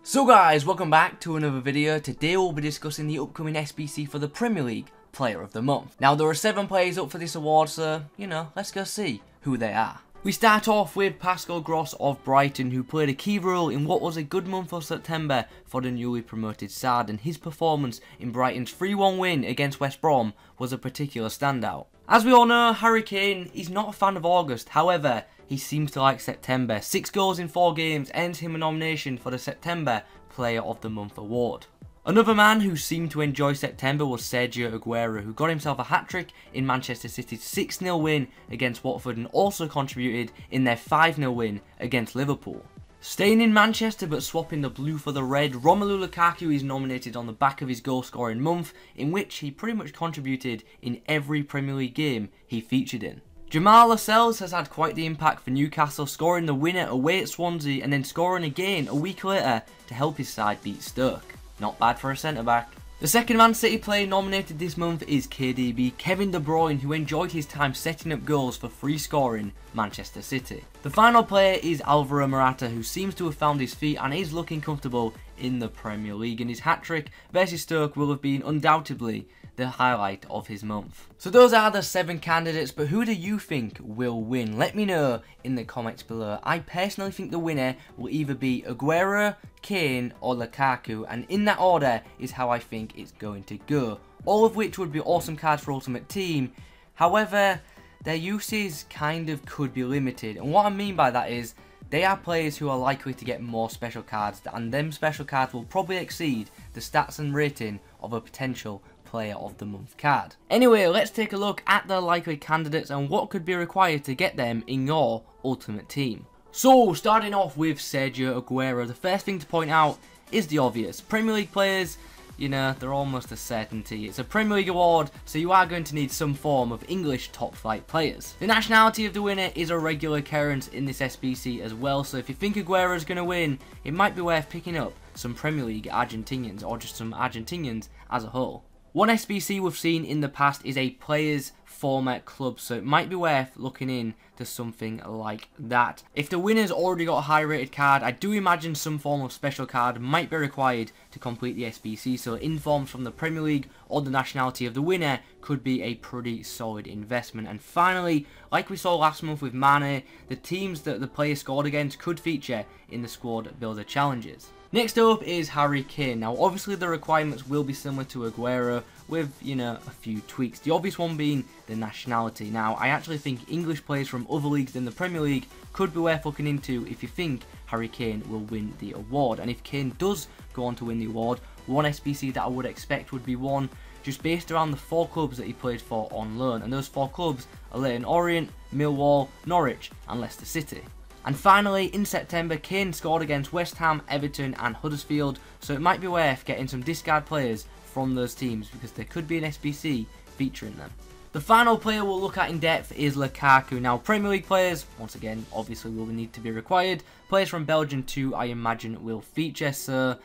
So guys, welcome back to another video. Today we'll be discussing the upcoming SBC for the Premier League Player of the Month. Now there are 7 players up for this award, so, let's go see who they are. We start off with Pascal Gross of Brighton, who played a key role in what was a good month of September for the newly promoted side, and his performance in Brighton's 3-1 win against West Brom was a particular standout. As we all know, Harry Kane is not a fan of August, however, he seems to like September. 6 goals in 4 games earns him a nomination for the September Player of the Month award. Another man who seemed to enjoy September was Sergio Aguero, who got himself a hat-trick in Manchester City's 6-0 win against Watford and also contributed in their 5-0 win against Liverpool. Staying in Manchester but swapping the blue for the red, Romelu Lukaku is nominated on the back of his goal-scoring month, in which he pretty much contributed in every Premier League game he featured in. Jamal Lascelles has had quite the impact for Newcastle, scoring the winner away at Swansea and then scoring again a week later to help his side beat Stoke. Not bad for a centre-back. The second Man City player nominated this month is KDB, Kevin De Bruyne, who enjoyed his time setting up goals for free scoring Manchester City. The final player is Alvaro Morata, who seems to have found his feet and is looking comfortable in the Premier League, and his hat-trick versus Stoke will have been undoubtedly the highlight of his month. So those are the 7 candidates, but who do you think will win? Let me know in the comments below. I personally think the winner will either be Aguero, Kane or Lukaku, and in that order is how I think it's going to go. All of which would be awesome cards for Ultimate Team. However, their uses kind of could be limited, and what I mean by that is they are players who are likely to get more special cards, and them special cards will probably exceed the stats and rating of a potential Player of the Month card. Anyway, let's take a look at the likely candidates and what could be required to get them in your Ultimate Team. So, starting off with Sergio Aguero, the first thing to point out is the obvious. Premier League players, they're almost a certainty. It's a Premier League award, so you are going to need some form of English top flight players. The nationality of the winner is a regular occurrence in this SBC as well, so if you think Aguero is going to win, it might be worth picking up some Premier League Argentinians, or just some Argentinians as a whole. One SBC we've seen in the past is a player's former club, so it might be worth looking in to something like that. If the winner's already got a high rated card, I do imagine some form of special card might be required to complete the SBC, so informs from the Premier League or the nationality of the winner could be a pretty solid investment. And finally, like we saw last month with Mane, the teams that the player scored against could feature in the squad builder challenges. Next up is Harry Kane. Now obviously the requirements will be similar to Aguero with, a few tweaks. The obvious one being the nationality. Now I actually think English players from other leagues than the Premier League could be worth looking into if you think Harry Kane will win the award. And if Kane does go on to win the award, one SBC that I would expect would be one just based around the 4 clubs that he played for on loan. And those 4 clubs are Leyton Orient, Millwall, Norwich and Leicester City. And finally, in September, Kane scored against West Ham, Everton and Huddersfield, so it might be worth getting some discard players from those teams because there could be an SBC featuring them. The final player we'll look at in depth is Lukaku. Now, Premier League players, once again, obviously will need to be required. Players from Belgium too, I imagine, will feature, so,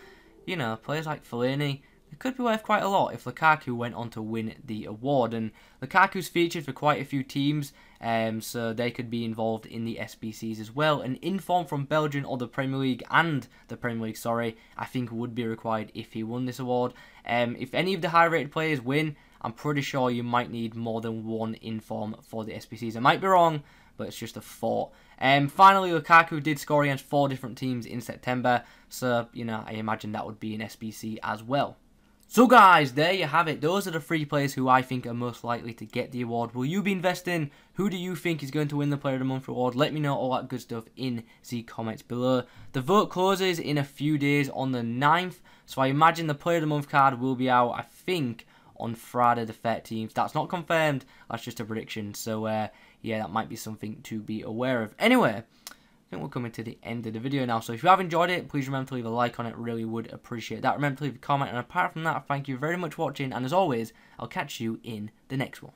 players like Fellaini, it could be worth quite a lot if Lukaku went on to win the award. And Lukaku's featured for quite a few teams, so they could be involved in the SBCs as well. And inform from Belgium or the Premier League and the Premier League, I think would be required if he won this award. If any of the high rated players win, I'm pretty sure you might need more than 1 inform for the SBCs. I might be wrong, but it's just a thought. Finally, Lukaku did score against 4 different teams in September, so, I imagine that would be an SBC as well. So guys, there you have it. Those are the 3 players who I think are most likely to get the award. Will you be investing? Who do you think is going to win the Player of the Month award? Let me know all that good stuff in the comments below. The vote closes in a few days on the 9th. So I imagine the Player of the Month card will be out, I think, on Friday the 13th. That's not confirmed. That's just a prediction. So yeah, that might be something to be aware of. Anyway, I think we're coming to the end of the video now, so if you have enjoyed it, please remember to leave a like on it, really would appreciate that. Remember to leave a comment, and apart from that, thank you very much for watching, and as always, I'll catch you in the next one.